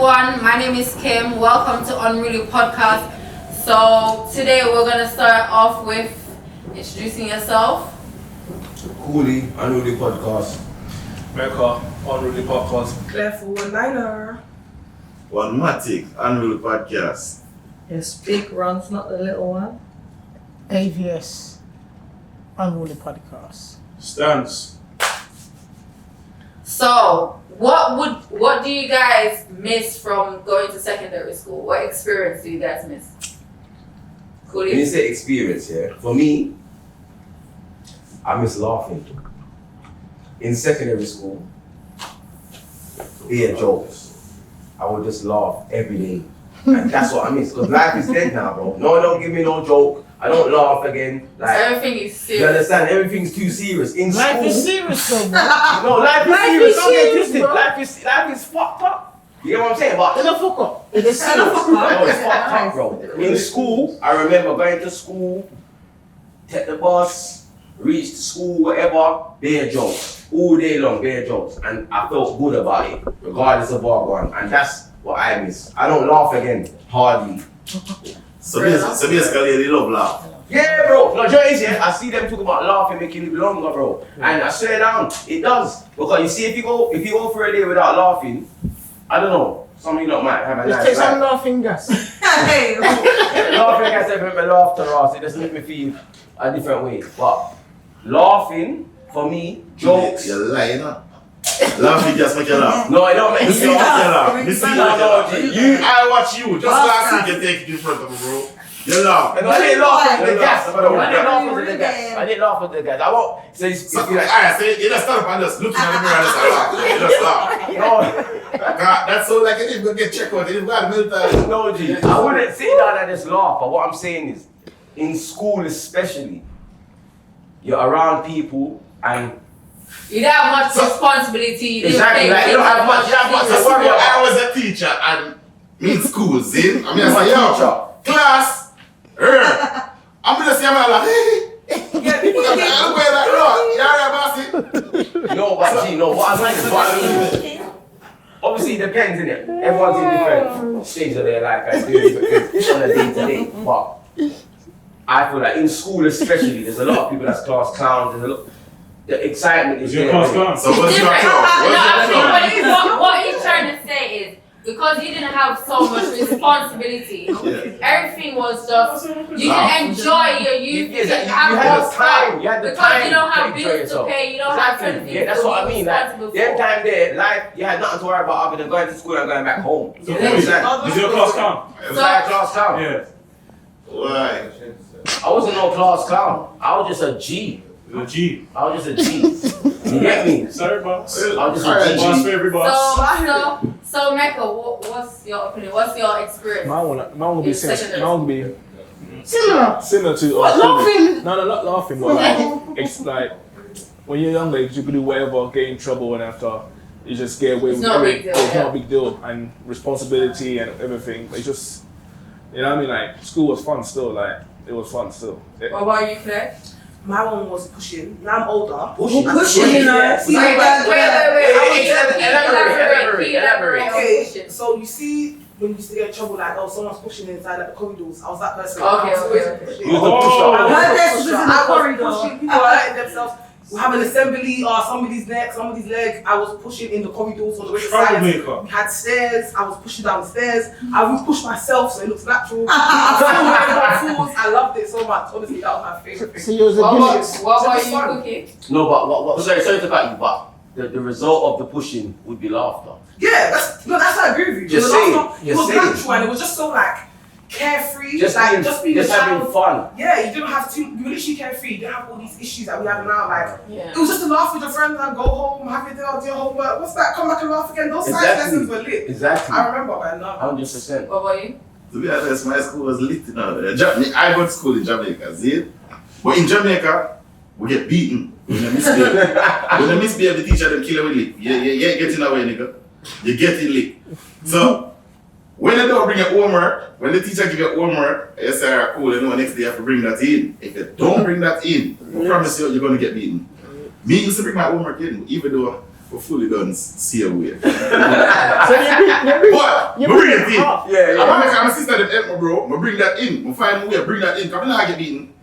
everyone, my name is Kim. Welcome to Unruly podcast. So today we're gonna start off with introducing yourself. Coolie, Unruly podcast. Mecca, Unruly podcast. Flavour, one-liner. One Matic, Unruly podcast. Yes, big runs, not the little one. AVS, Unruly podcast. Stanz. So what do you guys miss from going to secondary school? What experience do you guys miss? When you Coolie? say experience, yeah, for me, I miss laughing. In secondary school, being jokes, I would just laugh every day. And that's what I miss, because life is dead now, bro. No, don't give me no joke. I don't laugh again. Like, Everything is you serious. understand? Everything's too serious. In Life school, is serious though, bro. no, life is Life serious. is Don't get serious, twisted. bro. Life is fucked up. You get what I'm saying? But It's a fuck up. It is serious. no, it's fucked up, bro. In school, I remember going to school, take the bus, reach the school, whatever, bare jokes. All day long, bare jokes. And I felt good about it, regardless of what going. And that's what I miss. I don't laugh again, hardly. So basically, they love laugh. Yeah, bro. No, Joe is here. I see them talk about laughing, making it longer, bro. And I swear down, it does. Because you see, if you go for a day without laughing, I don't know, some of you lot might have a Let's nice take some life. laughing gas. Hey, Laughing, I said, make me laugh to us. It just make me feel a different way. But laughing, for me, jokes. You're lying, huh? Laughing just make you laugh. No, it don't make me You see what laugh. you laugh. You see what you laugh. I watch you. Just last week you take it in front of me, bro. You laugh. And I didn't laugh at the gas. laugh. I didn't laugh at the gas. I didn't laugh at the gas. I won't. So you So, feel like, alright, so you just stand up and just looking at the mirror and just laugh. You just laugh. no, God, that's so like you didn't go get checked out. You didn't go to military. no, G. I wouldn't sit down and just laugh. But what I'm saying is, in school especially, you're around people and You don't have much responsibility. You didn't Exactly, take like, you things don't have much- as you have much serious. to worry about. I was a teacher and in school, see? I mean, I I'm a say, yo, teacher. class, I'm gonna say, I'm like, yeah, people are like, no, yeah, bossy. no, but G, no. What I mean, obviously, it depends, innit? Everyone's in different stages of their life and doing different things on a day to day. But I feel like in school, especially, there's a lot of people that's class clowns. There's a lot. The excitement is Is your there. class clown? So what's your Different. job? No, I What's your think job? what he's trying to say is because you didn't have so much responsibility, everything was just you can enjoy your youth. You had more the time. fun. You had the because time you don't to have enjoy bills to yourself. pay. You don't have certain things Yeah, that's to what I be mean. Like, responsible them for. time there, life, you had nothing to worry about other than going to school and going back home. So, You understand? is your class clown? It was like a class clown. Yeah. Why? I wasn't no class clown. I was just a G. The G. I was just a G. You get me? Sorry, boss. I was just Alright, a Boss G. for every boss. So Mecca, what's your opinion? What's your experience? Mine will be In similar. secondary Mine will be similar. similar to. What, laughing? No, not laughing, but like it's like when you're younger, you can do whatever, get in trouble, and after you just get away It's with not a it. big deal, It's yeah. not a big deal, and responsibility and everything. It's just, you know what I mean? Like school was fun still. Like it was fun still. What about you, Claire? My one was pushing. Now I'm older. Pushing. Pushing, you know. See, Wait, like, elaborate on Okay, pushing. so you see when you used to get in trouble, like, oh, someone's pushing inside like the corridors. I was that person. Okay, I was always okay. pushing. You was the pusher. I Oh. was pushing. People were hurting themselves. We have an assembly or somebody's neck, somebody's leg. I was pushing in the corridors on the way to science. Troublemaker. We had stairs. I was pushing down the stairs. I would push myself so it looks natural. I loved it so much. Honestly, that was my favorite thing. So you was a What about Just you, fun. Cookie? No, but what? Sorry to cut you, but the result of the pushing would be laughter. Yeah, that's I agree with you. Just The say it. last one, it Just was say it. natural and it was just so like carefree. Just like being, just being just a having child. fun. Yeah, you didn't have to. You were literally carefree. You didn't have all these issues that we have now. Like Yeah. it was just to laugh with your friends and go home, have your dinner, do your homework. What's that? Come back and laugh again. Those science Exactly. lessons were lit. Exactly. I remember, man. No. 100%. What about you? To be honest, my school was lit, you know. I go to school in Jamaica, see? But in Jamaica, we get beaten when you misbehave. When you misbehave, the teacher them kill you with lick. You getting away, nigga. You getting lick. So, when you don't bring your homework, when the teacher give you homework, you say, alright, cool, you know, next day you have to bring that in. If you don't bring that in, I promise you, you're going to get beaten. Me used to bring my homework in, even though we fully done see a way. So you But we bring it in. Yeah. I'm a sister that help me, bro. I bring that in. I find a way to bring that in. Come I get beaten.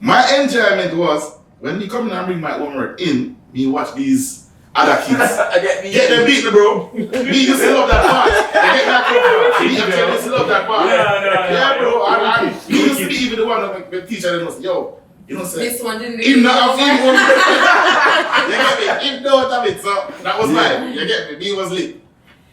My enjoyment was when me come in and bring my homework in, me watch these other kids. Get them beaten, bro. Me used to love that part. You get that part. Me used to love that part. Yeah, bro. And me used to be even the one that the teacher that was, yo, you know, say, This one didn't him not have him one. You get me? Him don't have it, so that was mine. You get me? Me was lit.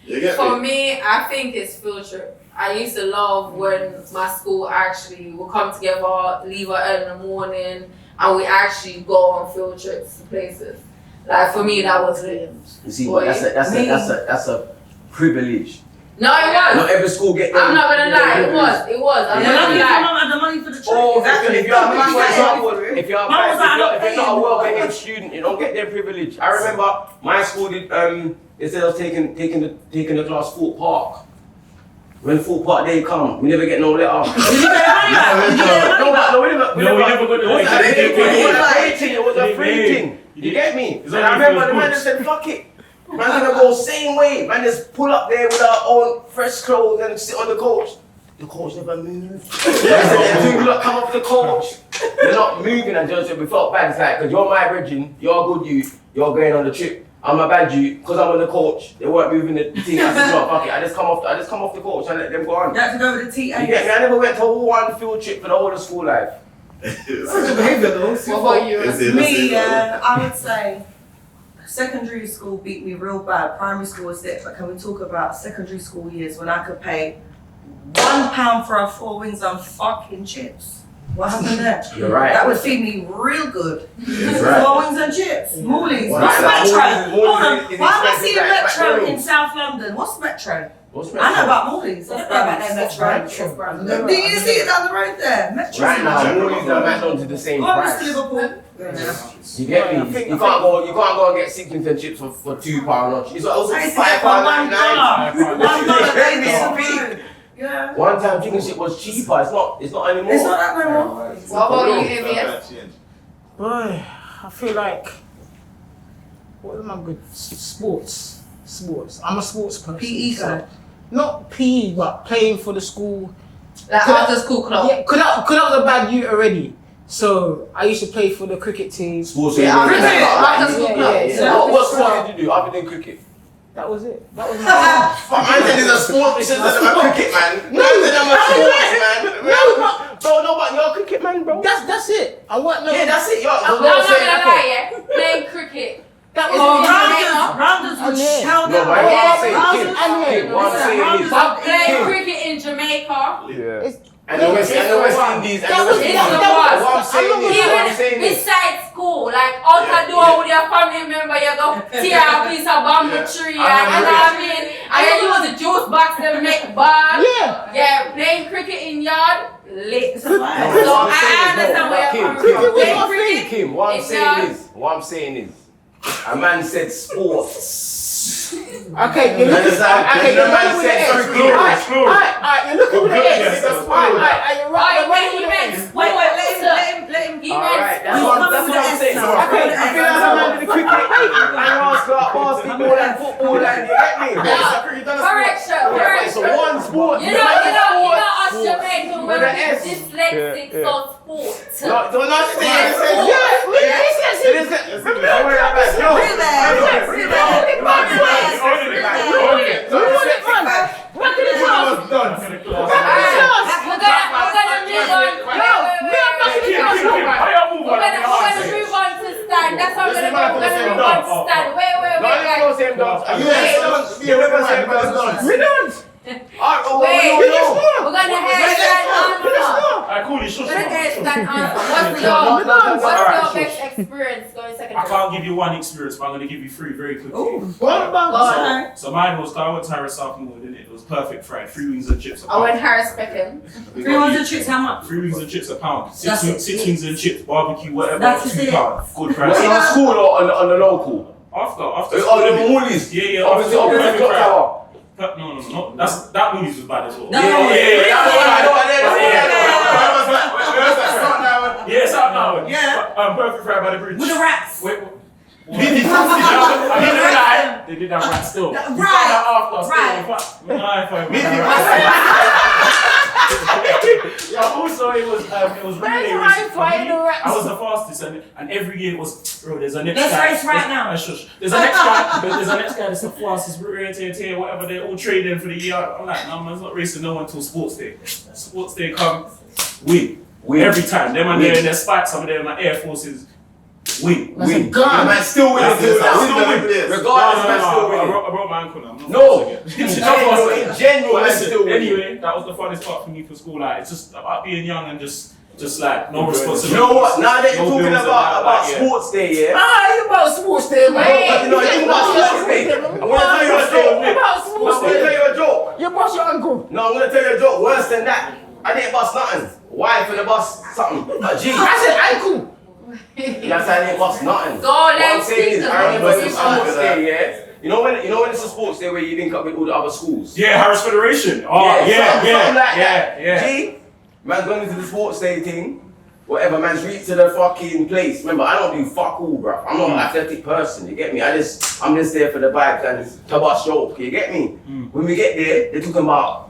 You get For me? me, I think it's field trip. I used to love when my school actually would come together, leave early in the morning, and we actually go on field trips to places. Like for me, that was it. You see, but that's a privilege. No, it was. Not every school get them. I'm not gonna lie, it was. I'm not gonna lie. Mum had the money for the trip. Oh, Exactly. if you're if you're Mum was like, if you're not a well-behaved student, you don't get their privilege. I remember my school did instead of taking the class Fort Park. When Fort Park Day come, we never get no letter. Did you get money back? We never got the It was a free thing. thing. It was a free thing. You get me? It's And only I remember for the man goods. just said, "Fuck it." Man's gonna go same way. Man just pull up there with our own fresh clothes and sit on the coach. The coach never moved. Two look come off the coach. They're not moving and just we felt bad. It's like, cause you're my bridging, you're a good youth, you're going on the trip. I'm a bad youth, cause I'm on the coach. They weren't moving the team. I said, no, fuck it. I just come off the coach and let them go on. You had to go with the TA. You get me? I never went to one field trip for the whole of school life. Behavior though. What about you? Me, I would say secondary school beat me real bad. Primary school was it, but can we talk about secondary school years when I could pay £1 for a 4 wings and fucking chips? What happened there? You're right. That would feed me real good. That's right. 4 wings and chips. Moolies. Right. What's Metro? Moolies Hold on. is Why am I expensive seeing like Metro in McDonald's. South London? What's Metro? What's I know Metro? about Moolies. That's Metro. Do you see it down the road there? Metro. Right now, Moolies and McDonald's are the same Go to price. Liverpool. You get me? You can't go and get Sixpence and chips for £2 or it's also I £5.99. said for $1. Baby, $1. it's Yeah. one time chicken shit was cheaper. It's not anymore. It's not that no more. What about you, ABS? Boy, I feel like what am I good? Sports. I'm a sports person. PE guy. Not PE, but playing for the school. Like after school club. Yeah, cause I was a bad youth already. So I used to play for the cricket team. Sports. Yeah, after school club. Yeah. What sport did you do other than cricket? That was it. That was my Man said he's a sport. He said I'm a cricket man. Man said I'm a sports man. No, but you're a cricket man, bro. That's it. I want no. Yeah, that's it. I'm not gonna lie, yeah. Playing cricket. That Is was it my Rounders would Yeah. shell No, down. but what I'm saying, Rounders and Kim, what I'm saying is, I'm playing Kim, cricket in Jamaica. Yeah. and the West Indies, and the West Indies. It's the What worst. I'm saying is, what I'm saying Even is, beside school, like out the door with your family member, you go tear a piece of bamboo tree, and you know what I mean? And you use the juice box to make ball. Yeah, playing cricket in yard, lit. So I understand where you're coming from. Playing cricket Kim, what I'm in saying is, a man said sports. Okay, you're looking Okay, you're the man running with the said X. sorry, Alright, you're looking with the X. Yes, Alright, you're running with the X. Wait, let him. Alright, that's You what come I'm with the saying. S So now. I feel like I'm under the cricket. I ask about basketball and football and you get me? Correction. So one sport. You know, us Jamaican With women an S. dyslexic, so sport. Don't not say it. Don't worry about it. That's how we're gonna move on to stand. Wait, we're gonna hear stand answer. Alright, Coolie, shush. We're gonna hear stand answer. What's your best experience going I secondary? can't give you one experience, but I'm going to give you 3 very quickly. What about So mine was, I went to Harris Sophomore, didn't it? It was perfect fried. 3 wings and chips a I pound. went Harris Peckham. 300 tricks, how much? 3 wings and chips a pound. That's it. 6 wings and chips, barbecue, whatever. That's £2. it. Good Was price. it on school or on the local? After Oh, the Moolies. Yeah, Obviously, after the perfect clock fried. tower. No. That Moolies was bad as well. No. Yeah, it's out now. Yeah. Perfect fried by the bridge. With the rats. Wait, They did that right still. Right. We found out after Yeah, also it was really racing for me. I was the fastest, and every year it was, bro, there's a next Let's guy. race right now. There's a next guy that's the fastest, whatever, they're all trading for the year. I'm like, no, man's not racing no one till sports day. Sports day come, win. Every time. Them and their spikes, some of them are Air Forces, win. Yeah, man, still winning. Regardless, man, still winning. I broke my ankle now. No. In general, man, still winning. Anyway, that was the funnest part for me for school. Like, it's just about being young and just like no responsibility. You know what? Now that you're talking about sports day, yeah. You about sports day, man. You know, you about sports day. I want to tell you a joke. I'm going to tell you a joke. You bust your uncle. No, I'm going to tell you a joke. Worse than that. I didn't bust nothing. Why for the bus something? Gee. I said ankle. That's why I didn't bust nothing. Go, What I'm let's saying is, speak I remember about it's sports day, yeah. You know when it's a sports day where you link up with all the other schools. Yeah, Harris Federation. Oh, something like that. yeah. Gee, man's gone into the sports day thing. Whatever, man's reached to the fucking place. Remember, I don't do fuck all, bro. I'm not an athletic person. You get me? I'm just there for the vibes and to bust joke. You get me? When we get there, they're talking about.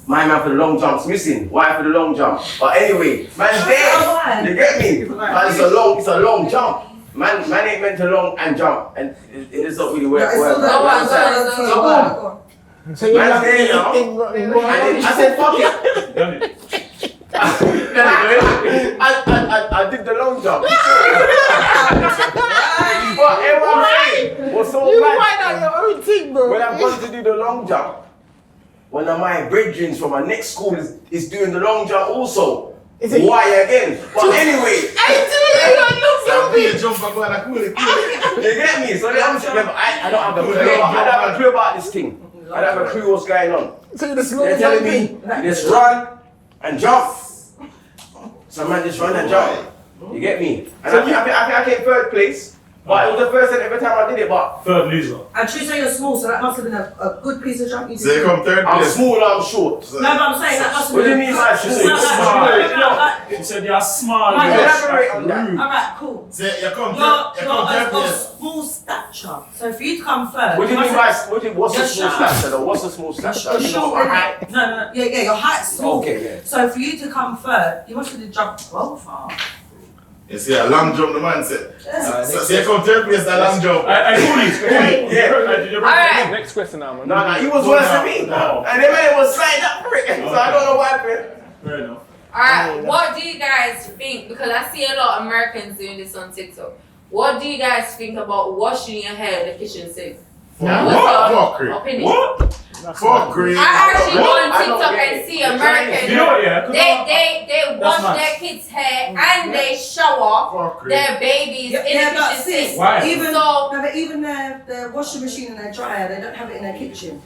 My man for the long jump's missing. Why for the long jump? But anyway, man's there. You get me? But it's a long jump. Man ain't meant to long and jump, and it's not really work. So you're Man's there now. And then I said, fuck it. Done it. I did the long jump. But everyone saying was so you mad. find out your own thing, bro. When I'm going to do the long jump, one of my brethren from my next school is doing the long jump also. Why again? But anyway. You get me? So remember, I don't have a clue. I don't have a clue about this thing. I don't have a clue what's going on. They're telling me just run and jump. Some man just run and jump. You get me? And I came third place. But it was the first and every time I did it, but third loser. And you say you're small, so that must have been a good piece of jump you did. So you come third I'm place. small, I'm short. No, but I'm saying that must have What do been. you mean by She small? said you're smart. Elaborate on that. Alright, cool. So you come You're third of place. small stature. So for you to come third. What do you mean by what's the You're small short. stature though? What's the small stature? You're short, innit? No, yeah, your height's small. Okay, yeah. So for you to come third, you must have jumped well far. You see a long jump, the man said. So you come third place, that long jump. Coolie. Yeah. Alright. Next question now, man. No, he was worse than me. No. And the man was signed up for it. So I don't know what happened. Fair enough. Alright, what do you guys think? Because I see a lot of Americans doing this on TikTok. What do you guys think about washing your hair in the kitchen sink? What's your opinion? What? Fuck Green. I actually go on I don't TikTok get and it. see Americans. You know what, yeah? 'Cause They wash nice. their kids' hair and they shower Fuck Green. their babies in the but kitchen sis, sink. Why? Even their washing machine and their dryer, they don't have it in their kitchen.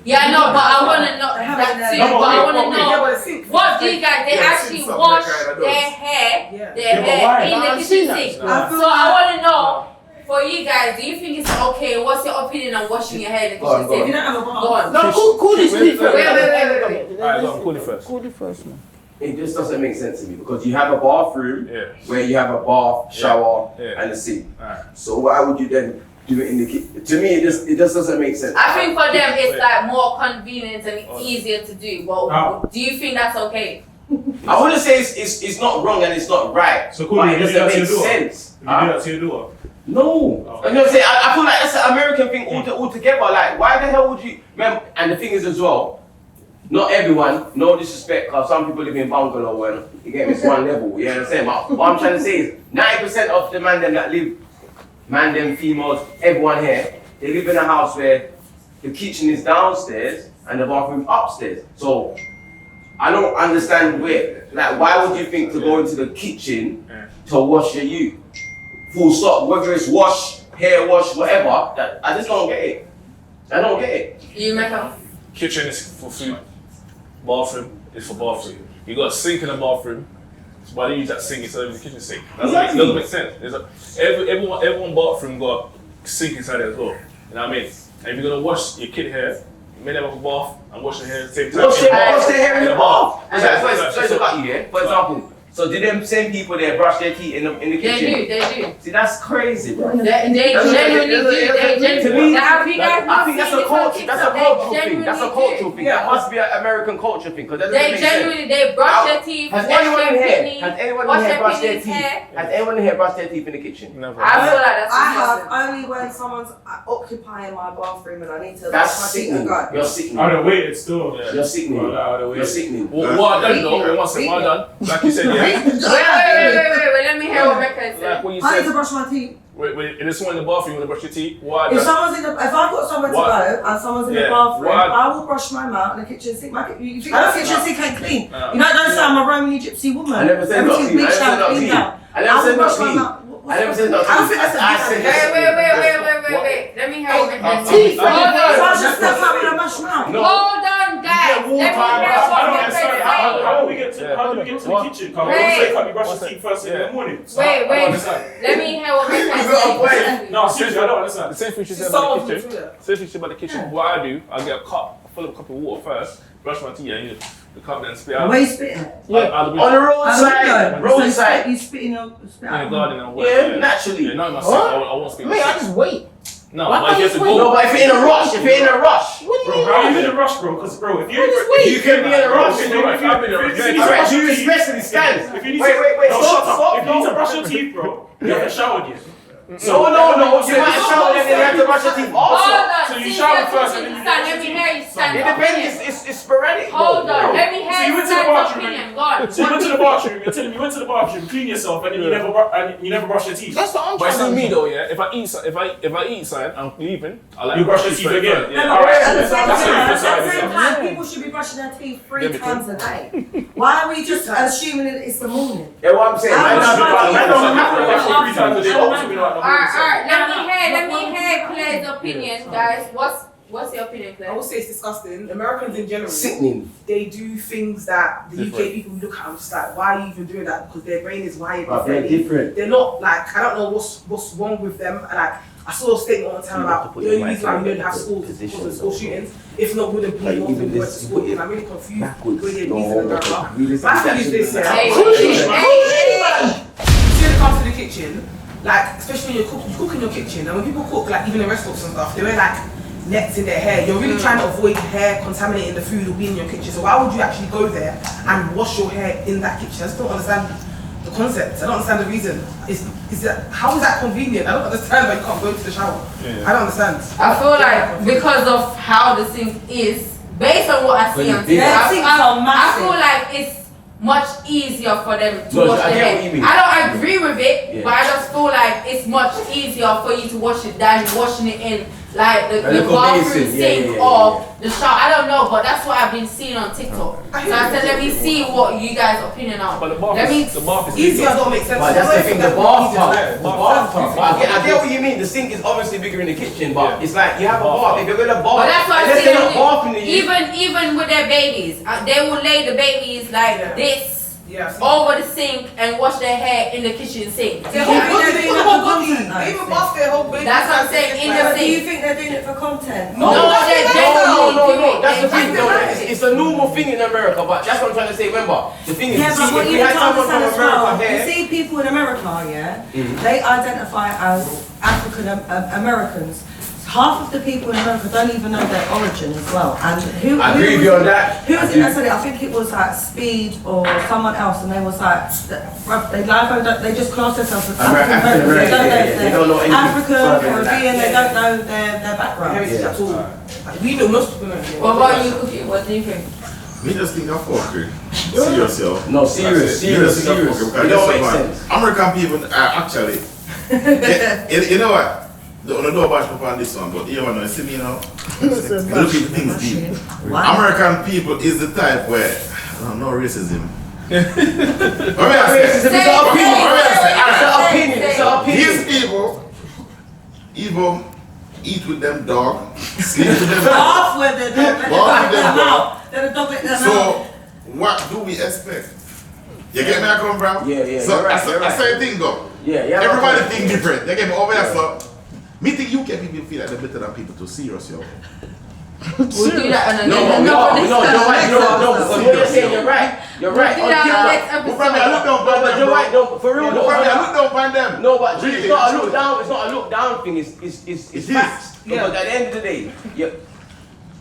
Yeah, no, but I want to know They have that it too. there. But I want to Yeah, know but it's sink. what do you guys? They Yeah, actually sink wash something their like that. hair, Yeah. their but hair why? in the I've kitchen seen that. sink. I feel So I want to know. For you guys, do you think it's okay? What's your opinion on washing your hair in the kitchen Go on, If you sink? don't have a Go bath. on. No, Coolie speak first. Wait. Alright, go on, Coolie first. Coolie first, man. It just doesn't make sense to me because you have a bathroom Yeah. where you have a bath, shower, Yeah. and a sink. Alright. So why would you then do it in the kitchen? To me, it just doesn't make sense. I think for them it's like more convenient and easier to do. But How? do you think that's okay? I wouldn't say it's not wrong and it's not right, So but Coolie, it you do doesn't that to make your daughter? sense. Did you do that to your daughter? No, Oh. you know what I'm saying? I feel like that's an American thing altogether. Like, why the hell would you? Remember, and the thing is as well, not everyone, no disrespect, because some people live in bungalow and you get me, it's one level. You know what I'm saying? But what I'm trying to say is, 90% of the man them that live, man them females, everyone here, they live in a house where the kitchen is downstairs and the bathroom upstairs. So I don't understand why would you think to go into the kitchen to wash your you? Full stop, whether it's wash, hair wash, whatever, I just don't get it. I don't get it. You make up. Kitchen is for food. Bathroom is for bathroom. You got a sink in the bathroom. So why do you use that sink instead of the kitchen sink? That doesn't make sense. Everyone bathroom got a sink inside it as well. You know what I mean? And if you're gonna wash your kid hair, you may have a bath and wash your hair at the same time. Wash their hair in the bath. Yeah. Sorry to cut you here. For example, So did them same people there brush their teeth in the kitchen? They do. See, that's crazy, bro. They genuinely do. They genuinely. I think that's a culture. That's a cultural thing. That's a cultural thing. That must be an American culture thing. Because they genuinely they brush their teeth. Has anyone in here? Has anyone in here brushed their teeth? Has anyone in here brushed their teeth in the kitchen? Never. I feel like that's. I have only when someone's occupying my bathroom and I need to That's brush my teeth sickening. and go. You're sickening. I'd have waited still. You're sickening. You're sickening. What I done though, it wasn't well done. Like you said, yeah. Wait, let me hear what Becca Like said. when you I need to said, brush my teeth. in this one in the bathroom, you want to brush your teeth. What I If done? someone's in the, if I've got somewhere to What? go and someone's in the Yeah, bathroom, what? I will brush my mouth in the kitchen sink. You think my kitchen sink ain't clean? No. You don't say I'm a Romani gypsy woman. I never said not Everything's clean. I bleached never said out, not cleaned clean. out. I never said will not brush my clean. mouth. I never said not I don't think that's a I said Wait. Let me hear what Becca Teeth. said. Hold So I on. just step out with a mashed mouth. No. Hold on, guys. Let me hear what Becca said. How do we get to the kitchen? Can't we brush your teeth first thing in the morning? Wait. Let me hear what Becca said. No, seriously, I don't understand. The same thing she said about the kitchen. Same thing she said about the kitchen. What I do, I get a cup, fill up a cup of water first, brush my teeth, and the cup then spit out. Where you spitting it? On the roadside. Roadside. You spitting your spit In the out. garden and Yeah, naturally. Yeah, not myself. I won't speak. Mate, I just wait. No, Why but if you have to can't you go. No, but if you're in a rush, if you're in a rush. What do Bro, you how are you mean? in a rush, bro? Because, bro, if you You can be in a rush. Alright, you especially Stanz. If you need Wait, no, shut up. stop. If you need to brush your teeth, bro, you haven't showered yet. No, you might have showered and then you have to brush your teeth Hold also. on. So you shower first and then you Let me hear you stand. It depends, it's sporadic. Hold on. Let me So hear you you went to the stand bathroom opinion. Go on. So you went to the bathroom, you're telling me you went to the bathroom, clean yourself, and then you never brush your teeth. That's what I'm But trying it's to me do. though, yeah. If I eat something, I'm leaving. I like You brush your teeth straight again. first, Yeah. No, Alright, at the same that's time, what you at the decided. same time, people should be brushing their teeth 3 Yeah, times a day. Why are we just assuming that it's the morning? Yeah, what I'm saying, man, Let me hear Claire's opinion, guys. What's your opinion, I Claire? would say it's disgusting. Americans in general, sickening. they do things that the UK people look at and just like, why are you even doing that? Because their brain is wired But they're differently. different. They're not like, I don't know what's wrong with them. Like, I saw a statement all the time about the only reason why we don't have schools is because of school shootings. If not, wouldn't be more than going to school. And I'm really confused with the reason America. My thing is this, yeah. Hey. See, when it comes to the kitchen, like, especially when you cook in your kitchen, and when people cook, like even in restaurants and stuff, they wear like nets in their hair. You're really trying to avoid hair contaminating the food or being in your kitchen. So why would you actually go there and wash your hair in that kitchen? I just don't understand the concept. I don't understand the reason. How is that convenient? I don't understand why you can't go to the shower. Yeah. I don't understand. I feel like because of how the sink is, based on what I see on TV, Their sinks are I massive. feel like it's much easier for them to No, wash I their get what you hair. mean. I don't agree with it, Yeah. but I just feel like it's much easier for you to wash it than washing it in like the little bathroom basin. sink Yeah. or the shower. I don't know, but that's what I've been seeing on TikTok. So I said, let me see what you guys' opinion are. But the bath Let me. is Easier don't make sense. But that's the thing, the bathtub. The bathtub. Yeah. I get what you mean. The sink is obviously bigger in the kitchen, but Yeah. it's like you have a bath. If you're gonna But bath, that's what I'm unless they're not bathing saying. you. Even with their babies, they will lay the babies like Yeah. this Yeah, I've seen over the sink and wash their hair in the kitchen sink. Their Do you whole think body, they're doing the it whole for body. content, They even though? buff their whole body. That's what I'm saying, in the But do you sink. think they're doing it for content? No, No, they genuinely do it. That's the They thing, do though. it. It's a normal thing in America, but that's what I'm trying to say. Remember, the thing is, Yeah, you but see, what if you we need had to someone from understand as well, America you here, see people in America, yeah, they identify as African Americans. Half of the people in America don't even know their origin as well. And who? I agree with you on that. Who was it that said it? I think it was like Speed or someone else, and they was like, they just class themselves as African Americans. They don't know They don't know they're anything African, further than Caribbean. that. They don't know their background. heritage at all. Like, we know most people know. What about you, Cookie? What do you think? Me just think of fuckery. Serious, yo. no, serious. Me just think of fuckery It because don't guess make what, sense. American people are actually, you know what? Don't know about me on this one, but you know, see me now. Look at things deep. American people is the type where no racism. Racism is an opinion. It's an opinion. These people even eat with them dog, sleep with them dog. Half where the dog their mouth. They're the dog in their So mouth. what do we expect? You get me? I come from? Yeah, So you're right, that's you're right. the same thing though. Yeah. Everybody think different. You get me over there, so me think UK people feel like they're better than people too serious, yo. We'll do that on No, but we are. No, because what you're saying, you're right. You're right. We'll do that on the next But from me, I look down No, on but them, you're bro. right. No, for real. But from me, I look down on them. No, but Really, it's not a it's look true. down. It's not a look down thing. It's facts. Yeah. Because at the end of the day,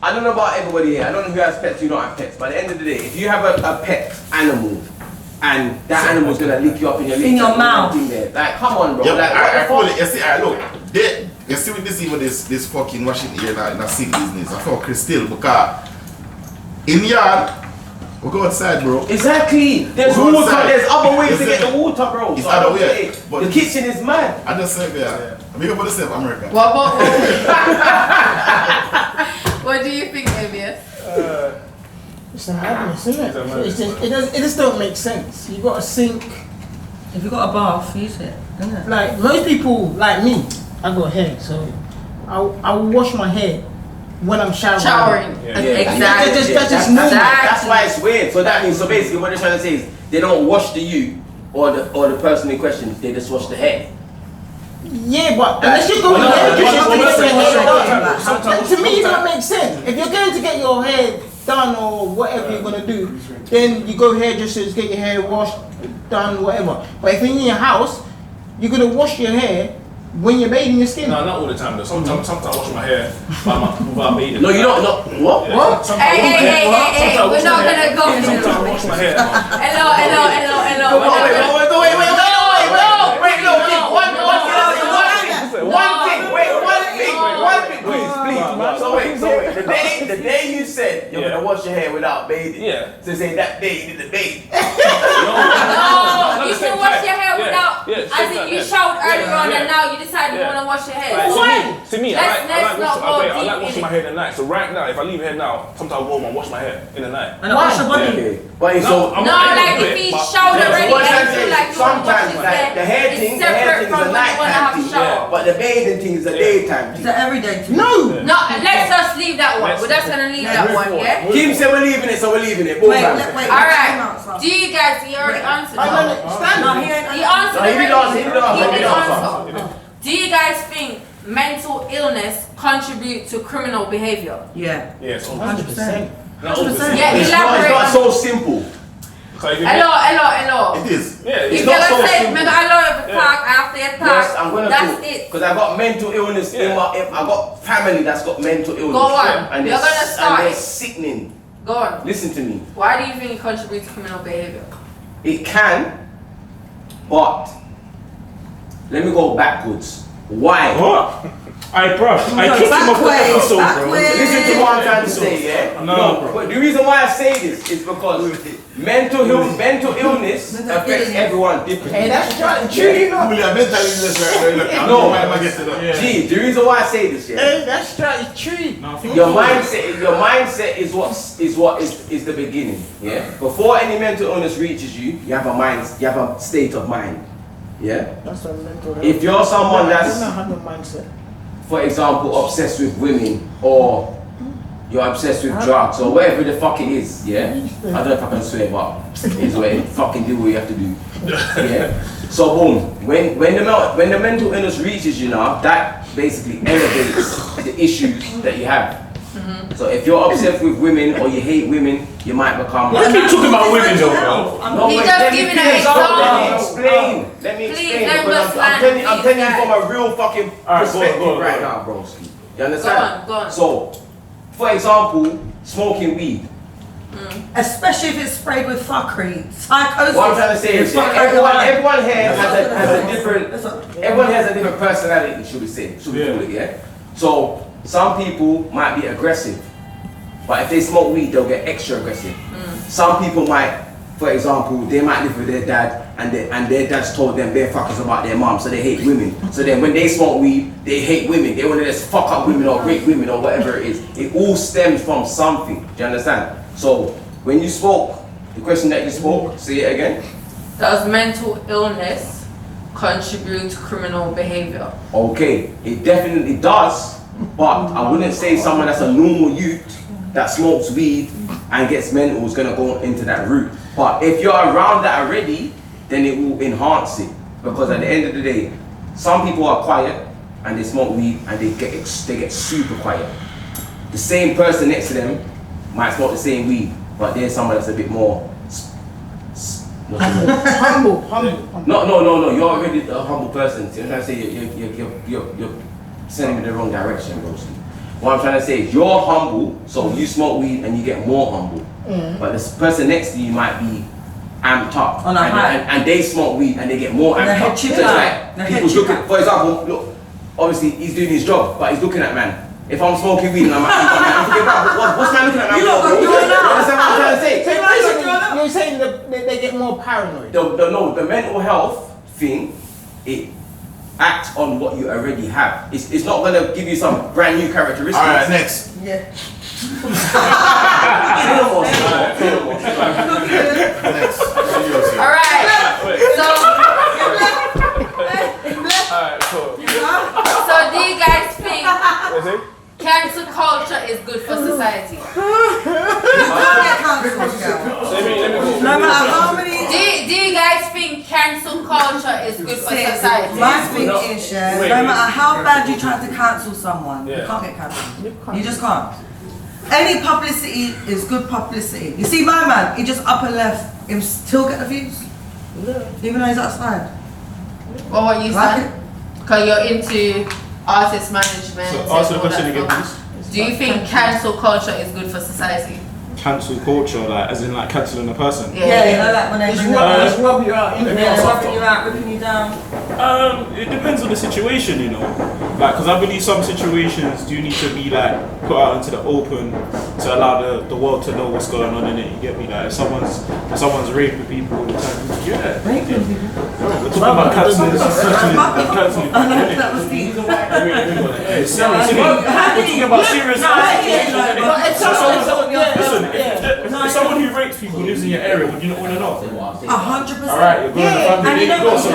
I don't know about everybody here. I don't know who has pets, who don't have pets. But at the end of the day, if you have a pet animal, and that animal's gonna lick you up in your lips, In your and mouth. everything there. Like, come on, bro. Yeah, Like, I what call the it. You see, I look. You see with this even this fucking washing here now in a sink business. I fuck still because in yard we go outside, bro. fuck? Exactly. There's Go water. outside. There's other ways You to see? get the water, bro. It's So I other don't way, say but- the kitchen is mad. I just say yeah. Make up for yourself, America. What do you think, Avius? It's a madness, isn't it? It just don't make sense. You got a sink. If you got a bath, use it, isn't it? Like most people, like me, I got hair, so I will wash my hair when I'm showering. Exactly. That's just normal. That's why it's weird. So that means, so basically what they're trying to say is they don't wash the you or the person in question, they just wash the hair. Yeah, but unless you're going to me, it don't make sense. If you're going to get your hair done or whatever you're gonna do, then you go hairdressers, get your hair washed, done, whatever. But if you're in your house, you're gonna wash your hair when you're bathing your skin. No, not all the time though. Sometimes I wash my hair without bathing. No, you don't. No, what? What? Hey, we're not gonna go Sometimes I wash my hair. Hello. The day you said you're gonna wash your hair without bathing. Yeah. So say that day you didn't bathe. No, you should wash your hair without. Yeah, As in you showered earlier on and now you decide you wanna wash your hair. Like, to me, I Let's not go like deep washing in my it. hair in the night. So right now, if I leave here now, sometimes I go home and wash my hair in the night. And I wash your body. Okay. But so I'm No, not like into if it, he but- showered already what and I'm feel saying, like you wanna wash sometimes his like hair, the hair it's thing is separate a from when you wanna have nighttime a thing, shower. but the bathing thing is a daytime It's thing. an everyday thing. No! No, let's just leave that one. We're just gonna leave that one, yeah? Kim said we're leaving it, so we're leaving it. Both Wait, times. wait. Alright. Do you guys, he already answered. Stand No, up. he ain't. He answered No, he did already. answer, He did answer. Do you guys think mental illness contribute to criminal behavior? Yeah. Yes, 100%. 100%. Yeah, It's elaborate. not so simple. Hello. It is. Yeah, If it's you're not so gonna say, simple. remember, I love you talk after you talk. Yes, I'm gonna That's talk. it. Because I got mental illness in my. I got family that's got mental illness. Go on. And You're they're- gonna start And they're it. sickening. Go on. Listen to me. Why do you think it contributes to criminal behavior? It can, but let me go backwards. Why? What? I bruv, I No, kicked him off the backwards, episode, bro. backwards. Listen to what I'm trying to say, yeah? No, bro. But the reason why I say this is because mental illness affects everyone differently. Hey, that's right. True, you know. I'm mentally illness right now. Look, No. why am I getting up? Yeah. Gee, the reason why I say this, yeah? Hey, that's right. It's true. Your mindset is the beginning, yeah? Before any mental illness reaches you, you have a state of mind. Yeah? That's what mental health. If you're someone I that's, don't know how your mindset. for example, obsessed with women, or you're obsessed with drugs, or whatever the fuck it is, yeah? I don't know if I can swear, but it's where you fucking do what you have to do. Yeah? So boom, when the mental illness reaches you now, that basically elevates the issues that you have. So if you're obsessed with women or you hate women, you might become. Why keep talking about women though, bro? No, He's wait, just let me giving finish. an example. Let me explain. Please, let because us I'm land, telling please, you from a real fucking Alright, perspective go on, right go now, bro. You understand? Go on. So, for example, smoking weed. Especially if it's sprayed with fuckery. Psychosis. What I'm trying to say is, Fuck everyone here has a different. That's what- Everyone has a different personality, should we say? Should we call it? Yeah. So some people might be aggressive, but if they smoke weed, they'll get extra aggressive. Some people might, for example, they might live with their dad, and their dad's told them bare fuckers about their mom, so they hate women. So then when they smoke weed, they hate women. They want to just fuck up women or rape women or whatever it is. It all stems from something. Do you understand? So when you spoke, the question that you spoke, say it again. Does mental illness contribute to criminal behavior? Okay, it definitely does, but I wouldn't say someone that's a normal youth that smokes weed and gets mental is gonna go into that route. But if you're around that already, then it will enhance it. Because at the end of the day, some people are quiet and they smoke weed and they get super quiet. The same person next to them might smoke the same weed, but there's someone that's a bit more Humble. No. You're already a humble person. So I'm trying to say you're sending me the wrong direction, bro. What I'm trying to say is you're humble, so you smoke weed and you get more humble. But this person next to you might be amped up, and they smoke weed and they get more amped up. So it's like people's looking. For example, look, obviously he's doing his job, but he's looking at man. If I'm smoking weed and I'm thinking, what's man looking at man? You understand what I'm trying to say? You're saying that they get more paranoid. The mental health thing, it acts on what you already have. It's not gonna give you some brand new characteristics. Alright, next. Yeah. Next. Alright. Alright, cool. So do you guys think cancel culture is good for society? No matter how many. Do you guys think cancel culture is good for society? My thing is, no matter how bad you try to cancel someone, you can't get cancelled. You just can't. Any publicity is good publicity. You see my man, he just up and left, him still get the views. Even though he's outside. Well, what you said? Because you're into artist management. So answer the question again, please. Do you think cancel culture is good for society? Cancel culture, like as in like cancelling a person. Yeah, you know, like when they Just rub you out. rubbing you out, ripping you down. It depends on the situation, you know. Like, because I believe some situations do need to be like put out into the open to allow the world to know what's going on in it. You get me? Like, if someone's raping people all the time, Raping people? we're talking about cancelling. I know that was deep. We're talking about serious. Listen, if someone who rapes people lives in your area, would you not want to know? 100%. Alright, you're going to family. And you know what, So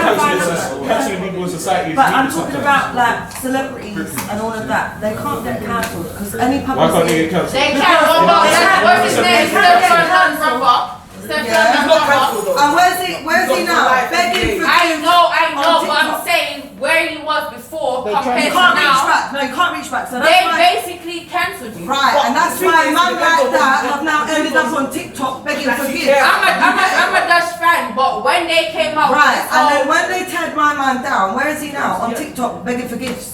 cancelling people in society is but I'm needed talking sometimes. about like celebrities and all of that. They can't get cancelled because any Why can't they publicity. get cancelled? They can. What's his name? Stephen brother. And where's he now? Begging for I know, but I'm saying where he was before compared to can't reach now. back. No, you can't reach back. So that's They why. basically cancelled you. Right, and that's why man like that have now ended up on TikTok begging for gifts. I'm a Dutch fan, but when they came out, Right, and then when they teared my man down, where is he now? On TikTok begging for gifts.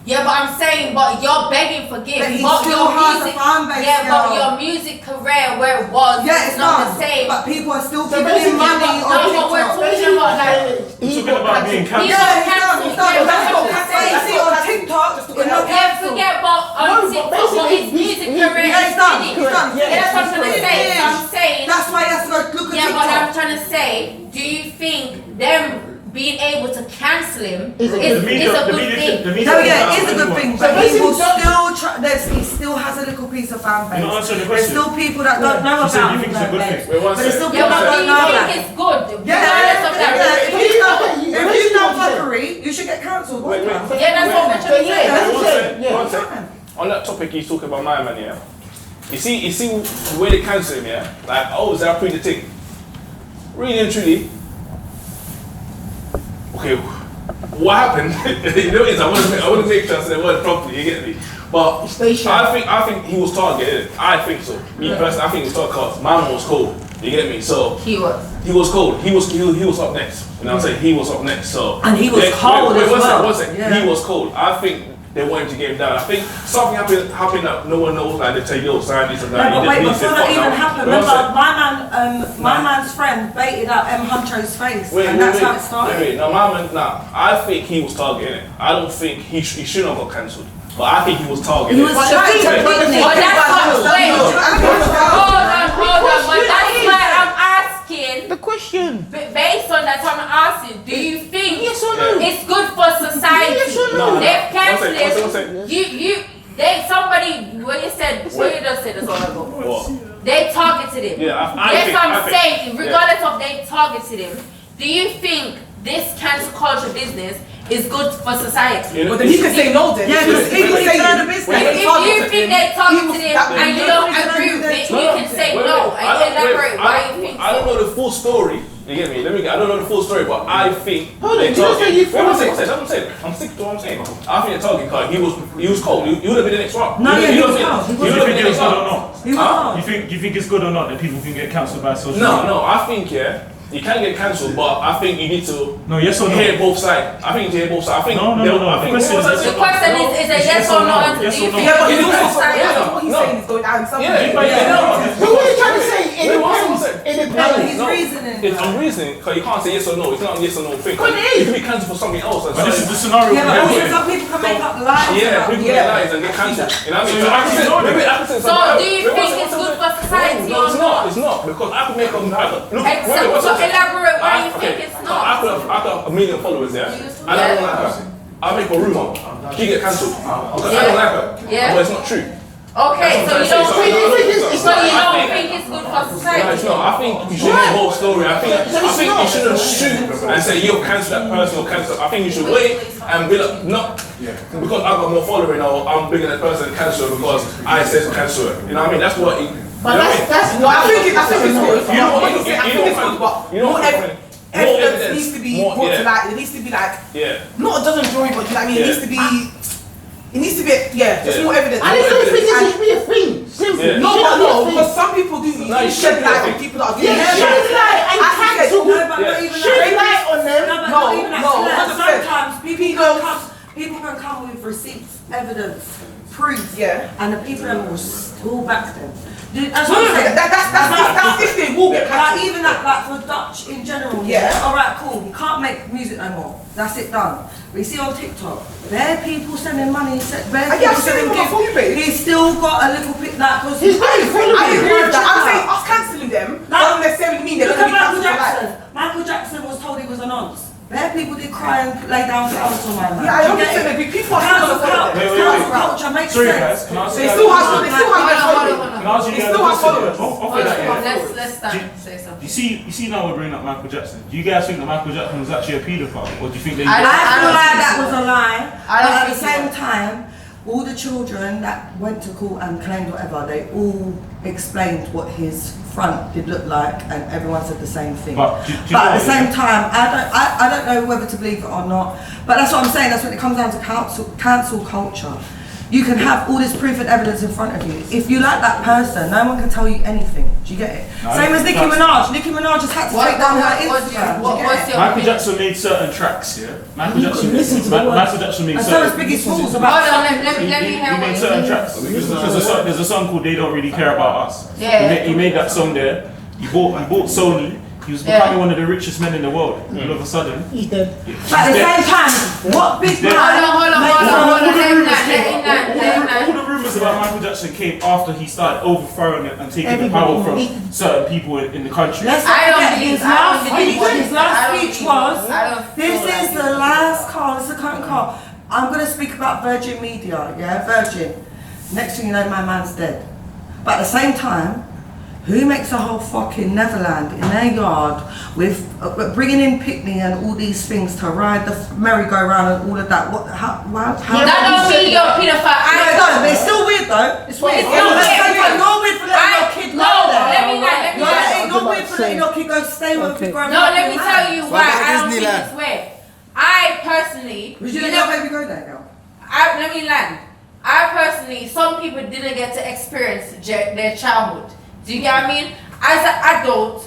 yeah, but I'm saying, but you're begging for gifts. But he But still your has a music, fan base, yeah, but girl. your music career where it was, Yeah, it's it's not not the same. But people are still giving basically, him money No, on but we're TikTok. talking about like We're talking about being people cancelled. cancelled. That's what you see on TikTok. Yeah, forget about on TikTok, but his music career Yeah, is it's done. finished. It's done. Yeah, that's what I'm trying to say. So I'm saying. That's why you have to go look at Yeah, but I'm TikTok. trying to say, do you think them being able to cancel him is a The media- good the media- thing? the media No, can yeah, it cancel is a good anyone. thing, but he will still try. He still has a little piece of fan You're not base. answering the There's question. still people that don't know She said about you think it's a good thing. Wait, one But there's still second. Yeah, people but that do don't you know think that. it's good? Yeah, Regardless of that. if you know fuckery, you should get cancelled. Wait. Yeah, that's what we're trying to say. One second. On that topic, he's talking about my man, yeah. You see the way they cancel him, yeah. Like, oh, is that pretty thing? Really and truly. Okay, what happened? You know, I want to make sure I said the word properly. You get me? But I think he was targeted. I think so. Me personally, I think he was targeted because my man was cold. You get me? So He was. he was cold. He was up next. You know what I'm saying? He was up next. So And he was cold as well. One second. Yeah. He was cold. I think they wanted to get him down. I think something happened that no one knows. Like they tell you, sign this and that. No, but wait, You before did that this, even fuck happened, now. You know remember what I'm saying? my man's friend baited out M. Huntro's face, Wait, and that's how it started. Wait. Now, my man, I think he was targeting it. I don't think he shouldn't have got cancelled. But I think he was targeting He was it. trying to But beat me. that's what, wait, hold on, but that's why I'm asking, The question. based on that I'm asking, do you think Yes or no? it's good for society? Yes or no? They've cancelled One it. second. Somebody, when you just said this all ago, What? they targeted him. Yeah, I Yes, think- I I'm think- saying, regardless of they targeted him, do you think this cancel culture business is good for society? You know, But then he can say no then. Yeah, because he was saying the business. If you think they targeted him and you don't agree with it, you can say no and elaborate why you think I don't so. know the full story. You get me? I don't know the full story, but I think Hold on, they you don't say you targeted. Wait, one feel second, that's what I'm saying. I'm sticking to what I'm saying. I think they're targeting because he was cold. He would have been the next one. No, yeah, he was cold. He You was think been it's the good next or one. not? He was hard. You think it's good or not that people can get cancelled by social media? No, I think You can get cancelled, but I think you need to yes or no? hear both sides. I think you need to hear both sides. I think No. I think The question is a yes or no answer. Yes or no? Yeah, but Yeah, he's also yeah, what he's saying is going out. But What are you trying to say? It depends. It No, depends. he's reasoning. I'm reasoning because you can't say yes or no. It's not a yes or no thing. But it is. You can be cancelled for something else. But this is the scenario. Yeah, but we're also in. some people can make up lies. Yeah, people get Yeah. lies and get cancelled. You know what I mean? So you actually know that. So do you think it's good for society No, or it's not? not. It's not because I could make look. So elaborate why you think it's I not. could have a million followers, yeah, and I don't like her. I make a rumor. She get cancelled because I don't like her. Yeah. But it's not true. Okay, so you don't think it's good for No, society? it's not. I think you should hear the whole story. I think you shouldn't shoot and say you'll cancel that person or cancel. I think you should wait and be like, no, because I've got more following or I'm bigger than the person and cancel her because I said to cancel her. You know what I mean? That's what. But that's No, I think it's good. You know what? I think it's good, but more evidence needs to be brought to light. It needs to be like, not a dozen jury, but you know what I mean? It needs to be, just more evidence. I don't think this should be a thing. Simple. Yeah. No, because some people do shed light on people that are doing Yeah, shed light and cancel. No, but not even Shed light on them. No, but No, not even no, that. 100%. Sometimes people can come with receipts, evidence, proof, and the people that will still back them. That's what I'm saying. That's if they will get Like cancelled. even like for Dutch in general, alright, cool, we can't make music no more. That's it, done. We see on TikTok, there people sending money, people sending gifts. He's still got a little bit like, because He's very full of I it. agree with that. I'm saying us cancelling them doesn't necessarily mean they're look going to at be Michael cancelled for life. Jackson. Michael Jackson was told he was a nonce. There people did cry and lay down flowers for my man. Yeah, I Do you get understand it? that. People are still going to follow them. Cancel culture makes Sorry sense. guys, can I ask They you still guys- have followers. Can I ask you They guys still a have question? followers. Off of that, yeah. Let's say something. You see now we're bringing up Michael Jackson. Do you guys think that Michael Jackson was actually a paedophile, or do you think that? I feel like that was a lie. I don't But at the think same so. time, all the children that went to court and claimed whatever, they all explained what his front did look like, and everyone said the same thing. But do you But know at what, the same time, I don't know whether to believe it or not. But that's what I'm saying. That's when it comes down to cancel culture. You can have all this proof and evidence in front of you. If you like that person, no one can tell you anything. Do you get it? No, Same as Nicki that's- Minaj. Nicki Minaj just had to take down her Instagram. Do you get What's it? your Michael opinion? Jackson made certain tracks, yeah. Michael Jackson listen to the words. Michael Jackson made And so is certain. Biggie Smalls Hold about. on, let me He hear made what certain you tracks. There's a song called "They Don't Really Care About Us." Yeah. He made that song there. He bought Sony. He was becoming one of the richest men in the world. All of a sudden, He's dead. But at the same time, what big man? Hold on. all Let him the land. rumors about Michael Jackson came after he started overthrowing it and taking the power from certain people in the country. Let's I don't not forget believe- his I don't last believe speech. what His he- last I don't speech believe- was, I don't "This feel is like the last call. This is the current call. I'm going to speak about Virgin Media. Yeah, Virgin. Next thing you know, my man's dead." But at the same time, who makes a whole fucking Neverland in their yard with bringing in Pickney and all these things to ride the merry-go-round and all of that? What? How? That don't mean you're a pedophile. No, it doesn't, but it's still weird though. It's weird. It's still weird. You're weird for letting your kid No, go there. let me land. You're weird for letting your kid go stay with the grown No, let me tell you why about I don't think Disneyland? it's weird. I personally, Would you let your baby go there, girl? let me land. I personally, some people didn't get to experience their childhood. Do you get what I mean? As an adult,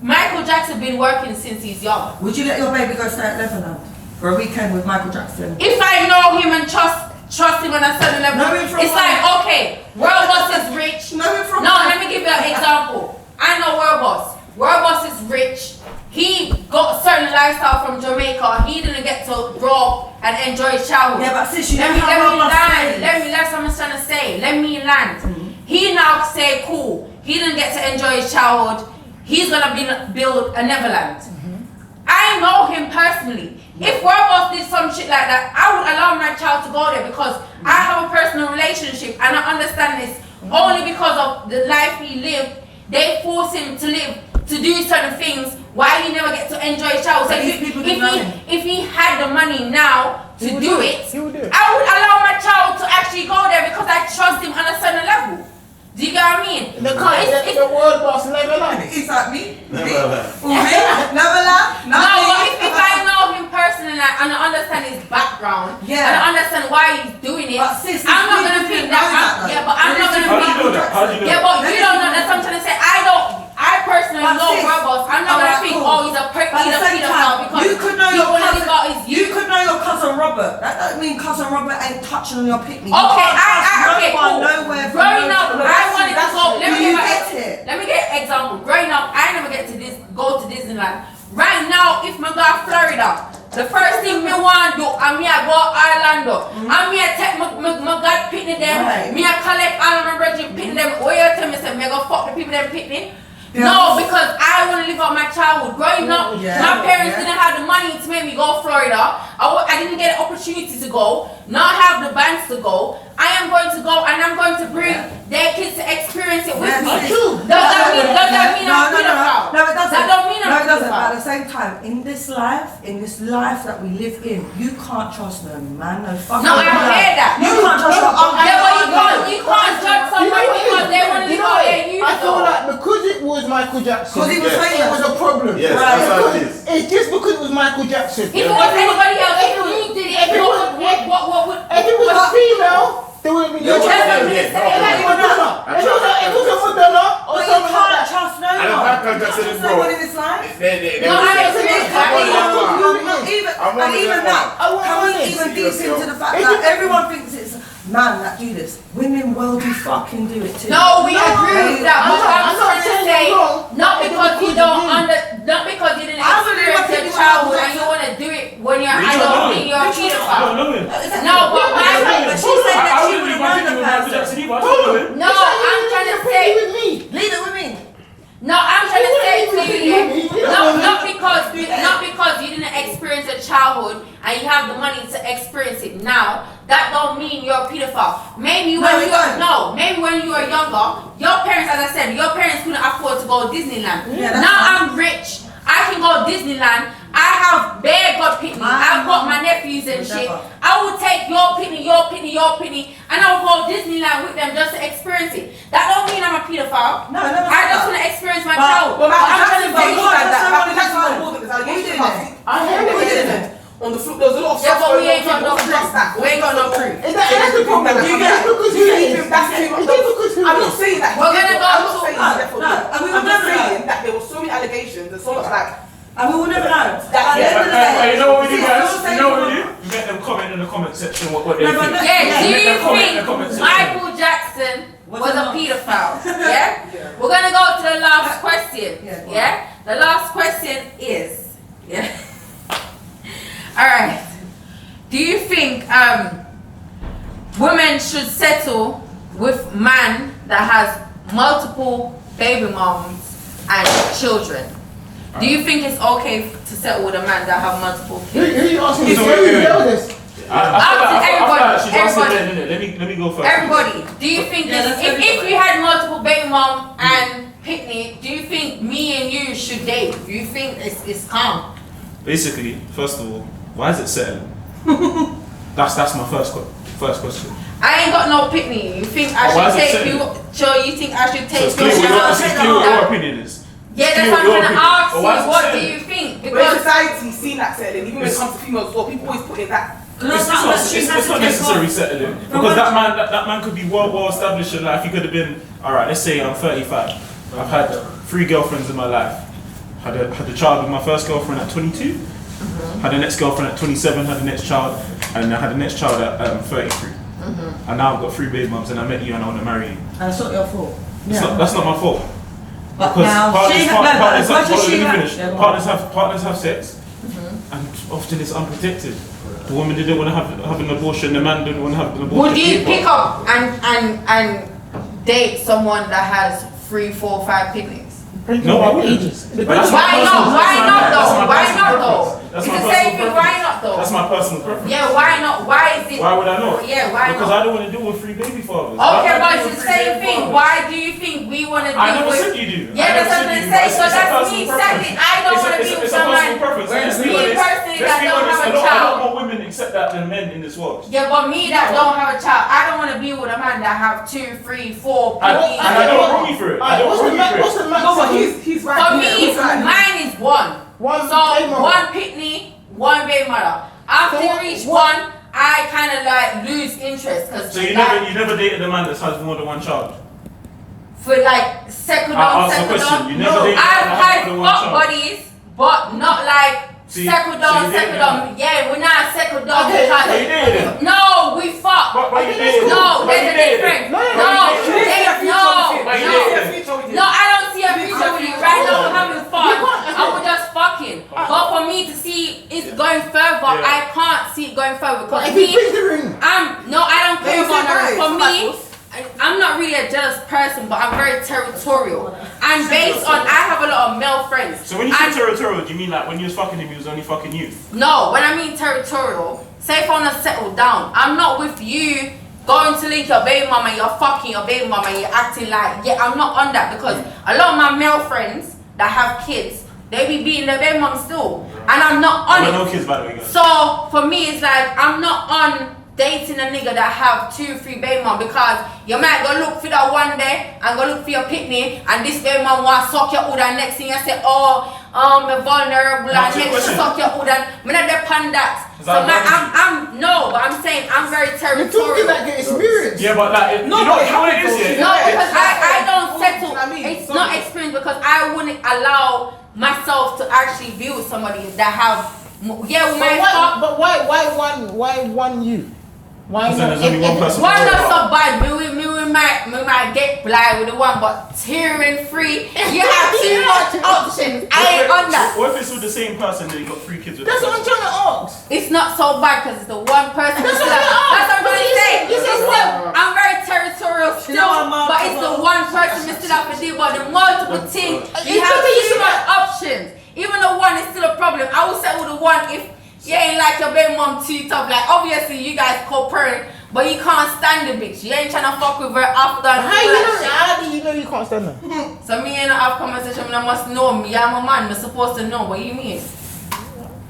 Michael Jackson been working since he's young. Would you let your baby go stay at Neverland for a weekend with Michael Jackson? If I know him and trust him on a certain level, Know him from it's like, okay, World Boss is rich. Know him from No, let me give you an example. I know World Boss. World Boss is rich. He got certain lifestyle from Jamaica. He didn't get to grow up and enjoy his childhood. Yeah, but sis, you let know me how land. World Boss is. That's what I'm trying to say. Let me land. He now say, cool. He didn't get to enjoy his childhood. He's gonna build a Neverland. I know him personally. If World Boss did some shit like that, I would allow my child to go there because I have a personal relationship and I understand this. Only because of the life he lived, they force him to live, to do certain things. Why he never get to enjoy his childhood? So if he had the money now to do it, I would allow my child to actually go there because I trust him on a certain level. Do you get what I mean? The World Boss Neverland. It's like me. Neverland. Neverland? No, but if I know him personally and I understand his background, and I understand why he's doing it, But sis, I'm not you gonna didn't think know that. that, Yeah, but I'm not How do you gonna know think. that? How do you know Yeah, that? but you don't know. That's what I'm trying to say. I personally But know sis, World Boss. I'm not gonna alright, think, cool. mean cousin Robert ain't touching on your pick-me. Okay, cool. Nowhere Growing up, I wanted to go. Let me get an example. Growing up, I never get to go to Disneyland. Right now, if I go to Florida, the first thing me want to do, I go Orlando. I take my God picnic them. Me collect all of my brethren picnic them. Where you tell me say me go fuck the people them picnic? No, because I want to live out my childhood. Growing up, my parents didn't have the money to make me go Florida. I didn't get an opportunity to go. Now I have the banks to go. I am going to go and I'm going to bring their kids to experience it with me. Does that mean I'm pedophile? No, it doesn't. That don't mean I'm No, it doesn't. pedophile. But at the same time, in this life that we live in, you can't trust no man, no fucking No, I hear that. You can't trust your uncle. Yeah, but you can't judge somebody because they want to live out their youth. I feel like because it was Michael Jackson, Because he was it was a problem. Yes, that's how it is. It's just because it was Michael Jackson. If it was anybody else, if you did it, what would? If it was a female, there would have been no That's what I'm chance. saying. If it was a Madonna or But you something like can't that. trust no And one. Michael You Jackson can't is trust no one broke. in this life. No, I agree. Can we even deep into the fact that everyone thinks it's man that do this? Women will do fucking do it too. No, we agree with that. But I'm I'm not trying to saying say, you're wrong. not because you not because you didn't I wouldn't experience even your think childhood you and you want to do it when you're Which adult one? and you're a I pedophile. don't know him. No, but But she said that I she wouldn't would leave have my known picnic the with Michael person. Jackson either. I don't know him. No, I'm trying to say. with me. Leave it with me. No, I'm trying to say to you, You not because you didn't experience a childhood and you have the money to experience it now. That don't mean you're a pedophile. Maybe when you were younger, your parents, as I said, your parents couldn't afford to go to Disneyland. Yeah, that's Now fine. I'm rich. I can go to Disneyland. I have bare God picnic. I've got my nephews and shit. I will take your picnic, and I will go to Disneyland with them just to experience it. That don't mean I'm a pedophile. No, I never I said just that. want to experience my But- childhood. But Michael I'm trying Jackson, to but say you that. had that. Michael What Jackson are was you more than this doing allegation. there? I heard What are you it. doing? On the floor, there was a lot of Yeah, stuff but we going ain't on. got no People trust that. proof. We ain't got no proof. That's the problem. You get it? Because You who think is? that's too much? It's because who I'm is? not saying that. We're gonna go I'm not to- saying No, that. no, and we will I'm just never know. saying that there were so many allegations and so much like. And we will never know. At the Yeah, end of the day, You know what we do, it's guys? still You know what we saying- do? We make them comment in the comment section what they No, but think. look- Yeah, do Yeah, you comment in the think comment section. Michael Jackson was a not. pedophile? Yeah? We're gonna go to the last question. Yeah. Yeah? The last question is, yeah. Alright. Do you think women should settle with man that has multiple baby moms and children? Do you think it's okay to settle with a man that have multiple Who kids? you asking? So Who wait, you wait. know this? She's answered Everybody. that, innit? Let me go first. Everybody, do you think Yeah, if that's you had multiple baby mom and picnic, do you think me and you should date? Do you think it's calm? Basically, first of all, why is it settling? That's my first question. I ain't got no picnic. You think I Why is should it take you? settling? Sure, you think I should So take it's clear what your opinion is. Yeah, It's that's clear what I'm your trying to opinion. ask But why is you. it What do settling? you think? But in Because society, seen that settling, even when it comes to females as well, people always put in that. It's not necessarily settling because that man could be well established in life. He could have been alright. Let's say I'm 35. I've had 3 girlfriends in my life. Had a child with my first girlfriend at 22. Had the next girlfriend at 27. Had the next child, and I had the next child at 33. And now I've got 3 baby mums, and I met you, and I want to marry you. And it's not your fault. That's not my fault. But Because now, partners have sex, and often it's unprotected. The woman didn't want to have an abortion. The man didn't want to have an abortion. would you either. pick up and date someone that has 3, 4, 5 picnics? No, I wouldn't. But that's my Why personal- not? Why that's my- not that's though? my Why personal not preference. though? That's It's my the personal same thing. Why preference. not though? That's my personal preference. Yeah, why not? Why is it? Why would I not? Yeah, why Because not? I don't want to deal with 3 baby fathers. Okay, but it's the same thing. Why do you think we want to I deal never with? said you do. Yeah, that's what I'm gonna say. So that's me exactly. I don't want to be with It's a someone. personal preference. Let's be Me honest. personally Let's that be don't honest. have a A lot child. more women accept that than men in this world. Yeah, but me that don't have a child, I don't want to be with a man that have 2, 3, 4 And picnics. I don't wrong you for it. I don't What's wrong the you for what's it. the max? No, but he's right. For me, He's right. mine is one. One So baby mama. one picnic, one baby mother. After So you what- reach what- one, I kind of like lose interest because So you never dated a man that has more than 1 child? for like second I on, asked the second question. on. You never dated a man I've that has had more than 1 fuck child? buddies, but not like Settle down. Yeah, we're not settled down Okay, because But you did it. no, we fuck. But you did it. No, But there's you a did it. difference. But No, you did it. no, I don't see a future with you right now. We're having fun. I was just fucking. But for me to see it going further, I can't see it going further because If he brings the ring. I don't care about that. For me, I'm not really a jealous person, but I'm very territorial. And based on, I have a lot of male friends. So when you say territorial, do you mean like when you was fucking him, he was only fucking you? No, when I mean territorial, say if I wanna settle down, I'm not with you going to link your baby mama, you're fucking your baby mama, you're acting like, yeah, I'm not on that because a lot of my male friends that have kids, they be beating their baby mom still. And I'm not on it. No kids, by the way, guys. So for me, it's like, I'm not on dating a nigga that have 2-3 baby mom because you might go look for that one day and go look for your picnic and this baby mom want to suck your hood and next thing you say, I'm vulnerable and next you suck your hood and I'm not depend that. So but I'm saying I'm very territorial. You're talking like your experience. Yeah, but like, No, you know but what it is, yeah? No, because I don't settle. I mean, It's not experience because I wouldn't allow myself to actually be with somebody that have. Yeah, we might fuck. But why one you? Why Because not? there's only one person. One not so bad. We might get blind with the one, but tearing free. You have too much options. I ain't on that. What if it's with the same person that you got 3 kids with? That's what I'm trying to ask. It's not so bad because it's the one person. That's That's what I'm what I'm saying. You said I'm very territorial still, but it's the one person we still have to deal with the multiple things. You have too much options. Even the one is still a problem. I will settle the one if you ain't like your baby mom too tough. Like obviously you guys co-parent, but you can't stand the bitch. You ain't trying to fuck with her after. How do you know you can't stand her? So me and have conversation. I must know me. I'm a man. I'm supposed to know. What you mean?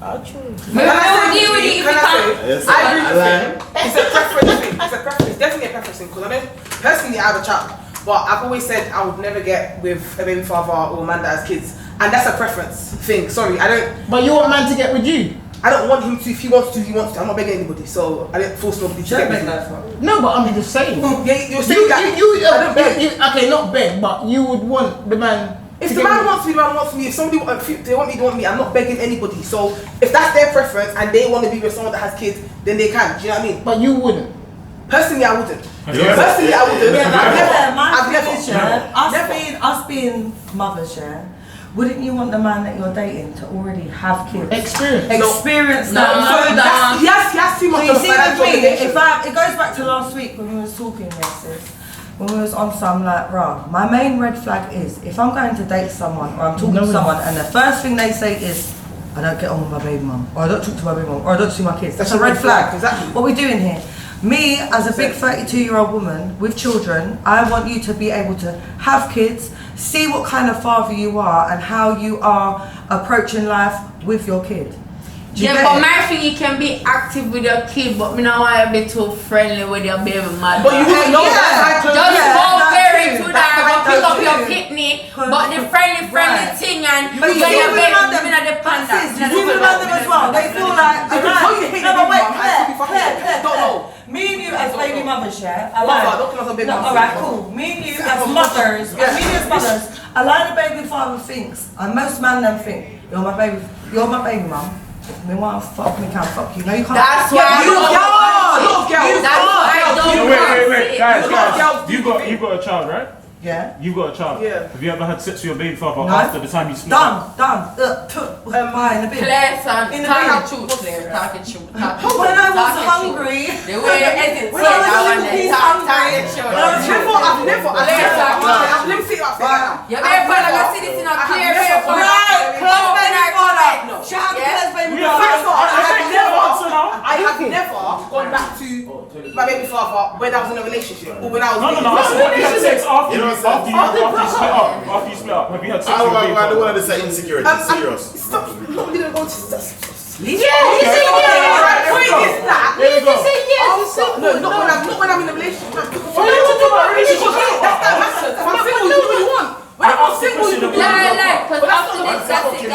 Can I deal with it if you can't. Yes, I agree with you. It's a preference thing. It's a preference. It's definitely a preference thing because I know personally I have a child, but I've always said I would never get with a baby father or a man that has kids, and that's a preference thing. Sorry, I don't. But you want a man to get with you? I don't want him to. If he wants to, he wants to. I'm not begging anybody, so I didn't force nobody to get with me. No, but I'm just saying. Yeah, you're saying that. I don't beg. Okay, not beg, but you would want the man. If the man wants me, the man wants me. If somebody if they want me, they want me. I'm not begging anybody. So if that's their preference and they want to be with someone that has kids, then they can. Do you know what I mean? But you wouldn't. Personally, I wouldn't. Yeah. Personally, I wouldn't. My I've never. thing is, us being mothers, wouldn't you want the man that you're dating to already have kids? Experience. Experience No, that. no, no. He has too much So you of a see with financial me, obligation. it goes back to last week when we was talking, when we was on some like, my main red flag is if I'm going to date someone or I'm talking to someone and the first thing they say is, I don't get on with my baby mum, or I don't talk to my baby mum, or I don't see my kids. That's a red flag. Exactly. What are we doing here? Me, as a big 32-year-old woman with children, I want you to be able to have kids, see what kind of father you are and how you are approaching life with your kid. Yeah, but my thing, you can be active with your kid, but me not want to be too friendly with your baby mother. But you wouldn't know that. Just go very to that, go pick up your picnic, but the friendly thing and But you your see with baby, them, me not depend that. you see with them as well, they feel like, They can tell you hate your baby mum, I still be fucking Claire, don't know. me and you as baby mothers, Mother, don't call us a baby No, mum. alright, cool. Me and you as mothers, a lot of baby father thinks, and most man them think, you're my baby mum. Me want to fuck, me can't fuck you. No, you can't. That's why You love girls. That's why I don't Wait, guys, girls. you got a child, right? Yeah. You got a child. Yeah. Have you ever had sex with your baby father No. after the time you split up? Done. In the bin. Claire, son, In the talking bin. truth, Claire, talking truth. When I was hungry, The way you edit When I was a little it, piece talking hungry. truth. I've never seen that. You better follow us, see this in a clear way. Shout out to Claire's baby First of all, father. I have never gone back to my baby father when I was in a relationship or when I was. No. I said, have you had sex after you split up? After you split up, have you had sex I with your baby don't father? want to say insecurity. Serious. Stop. Nobody gonna go to. Point is that. There you go. Not when I'm in a relationship. What are you talking about relationship? That matters. If I'm single, you do what you want. When I'm single, you do what you want. Because after this, that's it.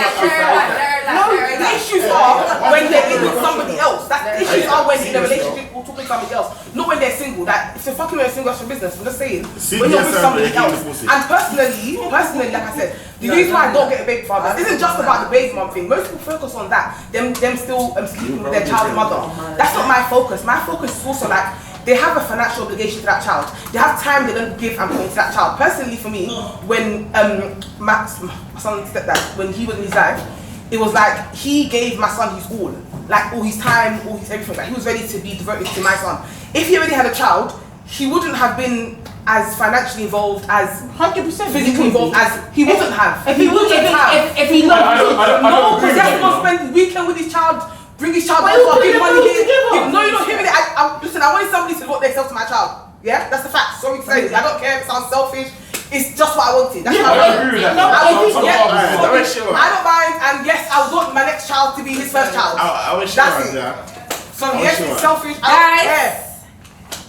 The issues are when they're in with somebody else. The issues are when in a relationship or talking to somebody else. Not when they're single. That if to fucking with a single action business. I'm just saying. See, When you're yes, with sir, somebody but you keep else. the pussy. And personally, like I said, the reason why I don't get a baby father isn't just about the baby mum thing. Most people focus on that. Them still sleeping with their child's mother. That's not my focus. My focus is also like, they have a financial obligation to that child. They have time they're going to give and put into that child. Personally, for me, when my son said that, when he was in his life, it was like he gave my son his all. Like all his time, all his everything. Like he was ready to be devoted to my son. If he already had a child, he wouldn't have been as financially involved, as 100% physically involved as he wouldn't have. If he loved No, because he has to go spend the weekend with his child, bring his child over, give money here. No, you don't hear me. Listen, I want somebody to devote themselves to my child. Yeah, that's the fact. Sorry to say, I don't care if it sounds selfish. It's just what I wanted. That's what I agree with that. I don't I mind, and yes, I would want my next child to be his first child. wish That's it. So yes, it's selfish. I don't care.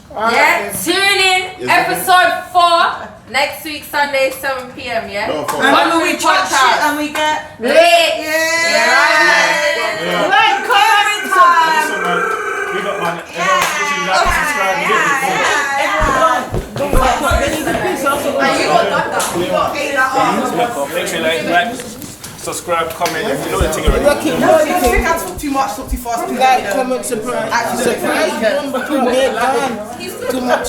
Yeah, tune in. Episode 4 next week, Sunday, 7 p.m. Yeah. No, for And when we chat shit and we get Lit. like curry time. Listen, man. We got man. Everyone, subscribe. Make sure like, subscribe, comment. If you know the thing already. I think I talk too much, talk too fast. Like, comment, subscribe. Too much.